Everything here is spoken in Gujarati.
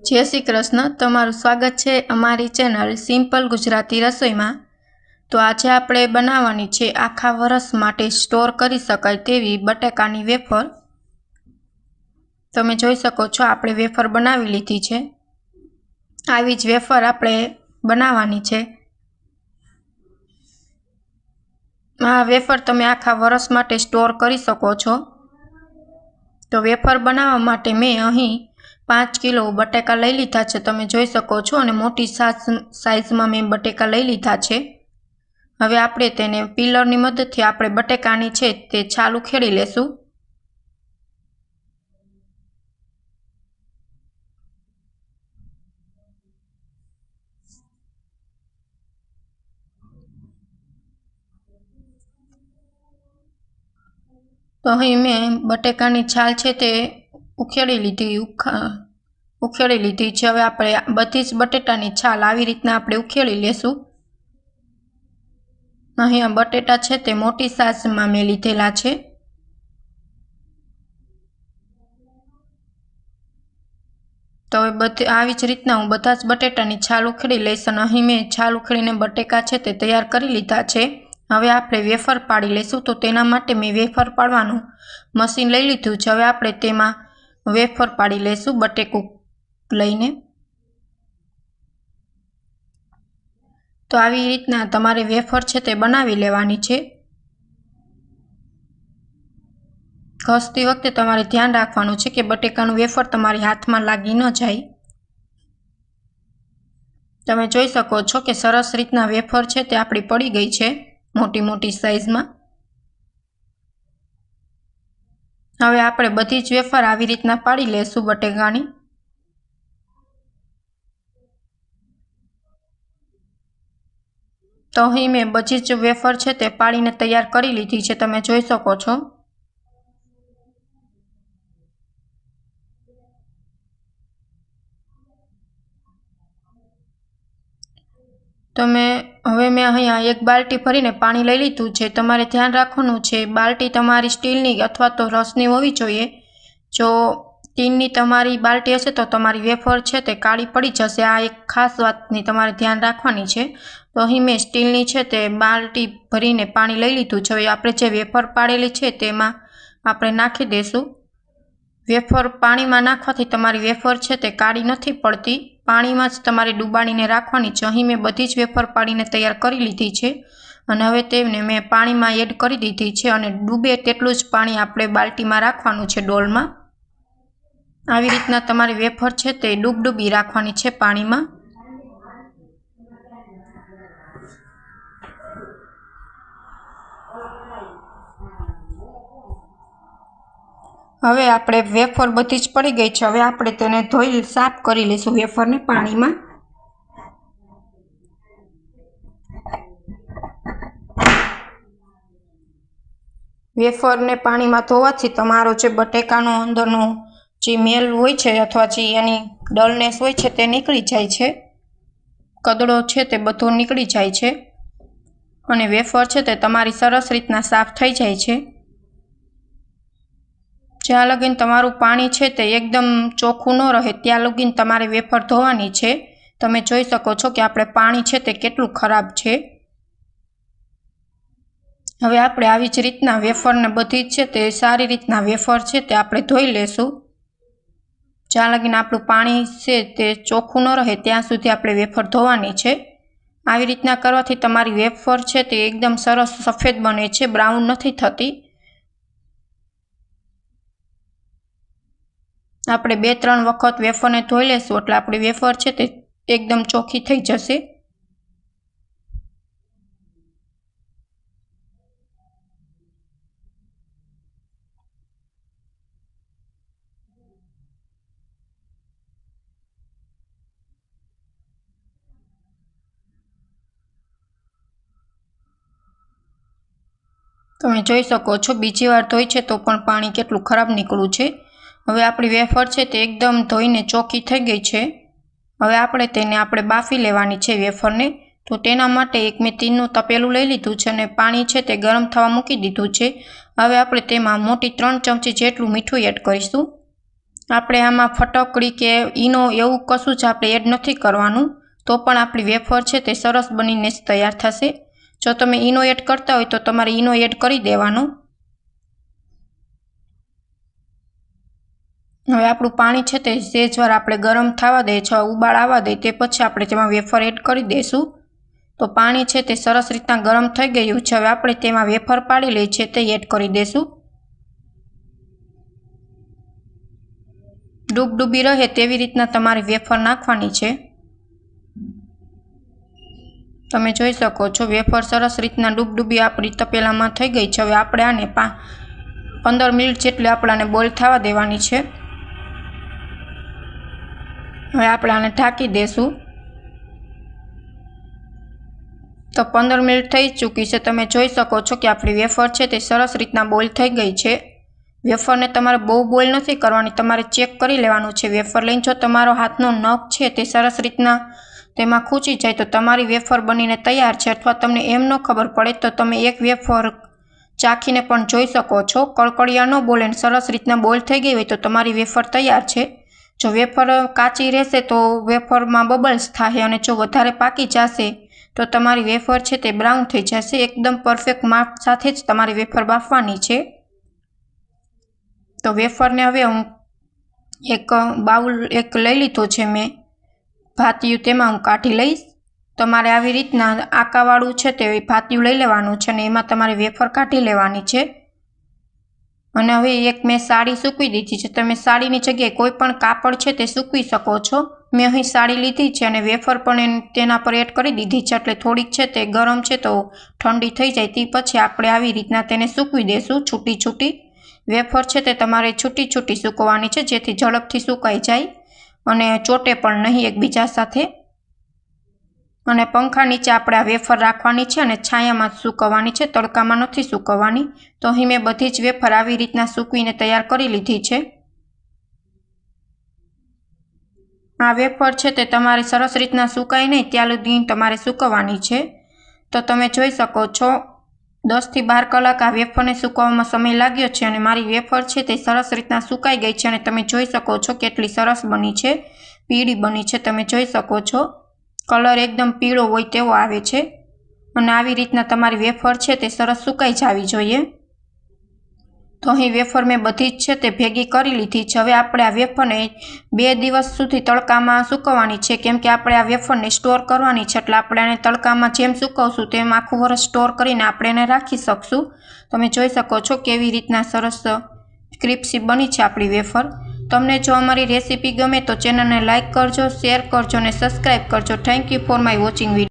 जय श्री कृष्ण। तमारुं स्वागत है अमारी चेनल सिंपल गुजराती रसोई में। तो आज आपणे बनाववानी छे आखा वरस माटे स्टोर करी शकाय तेवी बटाकानी वेफर। तमे जोई शको छो आपणे वेफर बनावी लीधी छे। आवी ज वेफर आपणे बनाववानी छे। आ वेफर तमे आखा वरस माटे स्टोर करी शको छो। तो वेफर बनाववा माटे मैं अहीं 5 किलो बटाका लई लीधा छे। तमे जोई शको छो अने मोटी साइज में मैं बटाका लई लीधा छे। हवे आपणे तेने पीलरनी मददथी आपणे बटाकानी छे ते छाल उखेड़ी लेशुं। तो अहीं मैं बटाकानी छाल छे ते उखेड़ी लीधी छे। हवे आपणे बधी ज बटेटानी छाल आवी रीतना आपणे उखेड़ी लेशुं। अहीं बटेटा छे ते मोटी साइज में मैं लीधेला छे। तो हवे आवी ज रीतना हूँ बधा ज बटेटानी छाल उखेड़ी लईश। अने अहीं मैं छाल उखेड़ीने बटेका छे ते तैयार करी लीधा छे। हवे आपणे वेफर पाड़ी लेशुं। तो तेना माटे मैं वेफर पाड़वानुं मशीन लई लीधुं छे। हवे आपणे तेमां वेफर पाड़ी लेशुं बटेकું लईने। तो आवी रीतना तमारे वेफर छे ते बनावी लेवानी छे। घसती वखते तमारे ध्यान राखवानुं छे के बटेकानुं वेफर तमारे हाथ में लागी न जाय। तमे जोई शको छो के सरस रीतना वेफर छे ते आपणी पड़ी गई छे मोटी मोटी साइज में। हवे आपणे बधी ज वेफर आवी रीतना पाड़ी लेशुं बटेकानी। तो अहीं मैं बधी ज वेफर छे ते पाड़ीने तैयार करी लीधी छे। तमे जोई शको छो। तो हवे मैं अहींया एक बाल्टी भरीने पाणी लई लीधुं छे। तमारे ध्यान राखवानुं छे बाल्टी तमारी स्टीलनी अथवा तो रसनी होवी जोईए। जो टीननी तमारी बाल्टी हशे तो तमारी वेफर छे ते काળી पड़ी जशे। आ एक खास वातनी तमारे ध्यान राखवानी छे। तो अहीं मैं स्टीलनी छे ते बाल्टी भरीने पाणी लई लीधुं छे। हवे आपणे जे वेफर पाड़ेली छे तेमां आपणे नाखी देशुं। वेफर पाणी में नाखवाथी तमारी वेफर छे ते काળી नथी पड़ती। पाणी में ज तमारे डूबाड़ीने राखवानी छे। अहीं मैं बधी ज वेफर पाड़ीने तैयार करी लीधी छे। अने हवे तेने मैं पाणी में एड करी दीधी छे अने डूबे तेटલું ज पाणी आपणे बाल्टी में राखवानुं छे डोल में। आवी रीतना तमारी वेफर छे ते डूबी राखवानी छे पाणी में। हवे आपणे वेफर बधी ज पड़ी गई छे। हवे आपणे तेने धोई साफ करी लेशुं वेफर ने पाणी में। वेफर ने पाणी में धोवाथी तमारो जे बटेकानो अंदरनो जे मेल होय छे अथवा जे एनी डलनेस होय छे ते નીકળી जाय छे। कदड़ो छे ते बधो નીકળી जाय छे अने वेफर छे ते तमारी सरस रीतना साफ थई जाय छे। ज्यां लगीन तमारुं पाणी छे ते एकदम चोख्खुं न रहे त्यां लगीन तमारे वेफर धोवानी छे। तमे जोई शको छो के आपणे पाणी छे ते केटलुं खराब छे। हवे आपणे आवी ज रीतना वेफर ने बधी छे ते सारी रीतना वेफर छे ते आपणे धोई लेशुं। ज्यां लगीन आपणुं पाणी छे ते चोख्खुं न रहे त्यां सुधी आपणे वेफर धोवानी छे। आवी रीतना करवाथी तमारी वेफर छे ते एकदम सरस सफेद बने छे, ब्राउन नथी थती। आपणे 2-3 वखत वेफर ने धोई लेशुं એટલે आपणी वेफर छे ते एकदम चोख्खी थई जशे। તમે જોઈ શકો છો બીજી વાર ધોઈ છે તો પણ પાણી કેટલું ખરાબ નીકળ્યું છે। હવે આપણી વેફર છે તે એકદમ ધોઈને ચોખ્ખી થઈ ગઈ છે। હવે આપણે તેને બાફી લેવાની છે વેફરને। તો તેના માટે એક મેં તીનનું તપેલું લઈ લીધું છે અને પાણી છે તે ગરમ થવા મૂકી દીધું છે। હવે આપણે તેમાં મોટી 3 ચમચી જેટલું મીઠું એડ કરીશું। આપણે આમાં ફટકડી કે ઈનો એવું કશું જ આપણે એડ નથી કરવાનું, તો પણ આપણી વેફર છે તે સરસ બનીને જ તૈયાર થશે। જો તમે ઈનો એડ કરતા હોય તો તમારે ઈનો એડ કરી દેવાનો। હવે આપણું પાણી છે તે સેજવાર આપણે ગરમ થવા દે છે, ઉબાળ આવવા દે તે પછી આપણે તેમાં વેફર એડ કરી દઈશું। તો પાણી છે તે સરસ રીતના ગરમ થઈ ગયું છે। હવે આપણે તેમાં વેફર પાડી લઈ છે તે એડ કરી દઈશું। ડૂબડૂબી રહે તેવી રીતના તમારે વેફર નાખવાની છે। તમે જોઈ શકો છો વેફર સરસ રીતના ડૂબડૂબી આપણી તપેલામાં થઈ ગઈ છે। હવે આપણે આને 15 મિનિટ જેટલી આપણાને બોઇલ થવા દેવાની છે। હવે આપણે આને ઢાંકી દેશું। તો 15 મિનિટ થઈ ચૂકી છે। તમે જોઈ શકો છો કે આપણી વેફર છે તે સરસ રીતના બોઇલ થઈ ગઈ છે। વેફરને તમારે બહુ બોઇલ નથી કરવાની, તમારે ચેક કરી લેવાનું છે વેફર લઈને। જો તમારો હાથનો નખ છે તે સરસ રીતના તેમાં ખૂંચી જાય તો તમારી વેફર બનીને તૈયાર છે। અથવા તમને એમ ન ખબર પડે તો તમે એક વેફર ચાખીને પણ જોઈ શકો છો। કળકળિયા ન બોલે ને સરસ રીતના બોઇલ થઈ ગઈ હોય તો તમારી વેફર તૈયાર છે। જો વેફર કાચી રહેશે તો વેફરમાં બબલ્સ થાય, અને જો વધારે પાકી જશે તો તમારી વેફર છે તે બ્રાઉન થઈ જશે। એકદમ પરફેક્ટ માપ સાથે જ તમારી વેફર બાફવાની છે। તો વેફરને હવે હું એક બાઉલ લઈ લીધો છે મેં ભાતિયું, તેમાં હું કાઢી લઈશ। તમારે આવી રીતના આકાવાળું છે તે ભાતિયું લઈ લેવાનું છે, અને એમાં તમારે વેફર કાઢી લેવાની છે। અને હવે એક મેં સાડી સૂકવી દીધી છે, તમે સાડીની જગ્યાએ કોઈ પણ કાપડ છે તે સૂકવી શકો છો। મેં અહીં સાડી લીધી છે અને વેફર પણ તેના પર એડ કરી દીધી છે, એટલે થોડીક છે તે ગરમ છે તો ઠંડી થઈ જાય તે પછી આપણે આવી રીતના તેને સૂકવી દેશું છૂટી છૂટી। વેફર છે તે તમારે છૂટી છૂટી સૂકવવાની છે, જેથી ઝડપથી સુકાઈ જાય અને ચોટે પણ નહીં એકબીજા સાથે। અને પંખા નીચે આપણે આ વેફર રાખવાની છે અને છાયામાં જ સૂકવવાની છે, તડકામાં નથી સૂકવવાની। તો અહીં મેં બધી જ વેફર આવી રીતના સૂકવીને તૈયાર કરી લીધી છે। આ વેફર છે તે તમારે સરસ રીતના સુકાય નહીં ત્યાં સુધી તમારે સૂકવવાની છે। તો તમે જોઈ શકો છો 10 થી 12 કલાક આ વેફરને સૂકવવામાં સમય લાગ્યો છે, અને મારી વેફર છે તે સરસ રીતના સુકાઈ ગઈ છે। અને તમે જોઈ શકો છો કેટલી સરસ બની છે, પીળી બની છે। તમે જોઈ શકો છો કલર એકદમ પીળો હોય તેવો આવે છે, અને આવી રીતના તમારી વેફર છે તે સરસ સુકાઈ જવી જોઈએ। તો અહીં વેફર મેં બધી જ છે તે ભેગી કરી લીધી છે। હવે આપણે આ વેફરને 2 દિવસ સુધી તડકામાં સૂકવવાની છે, કેમ કે આપણે આ વેફરને સ્ટોર કરવાની છે, એટલે આપણે આને તડકામાં જેમ સૂકવશું તેમ આખું વર્ષ સ્ટોર કરીને આપણે એને રાખી શકશું। તમે જોઈ શકો છો કેવી રીતના સરસ ક્રિસ્પી બની છે આપણી વેફર। તમને જો અમારી રેસીપી ગમે તો ચેનલને લાઇક કરજો, શેર કરજો અને સબસ્ક્રાઈબ કરજો। Thank you for my watching video.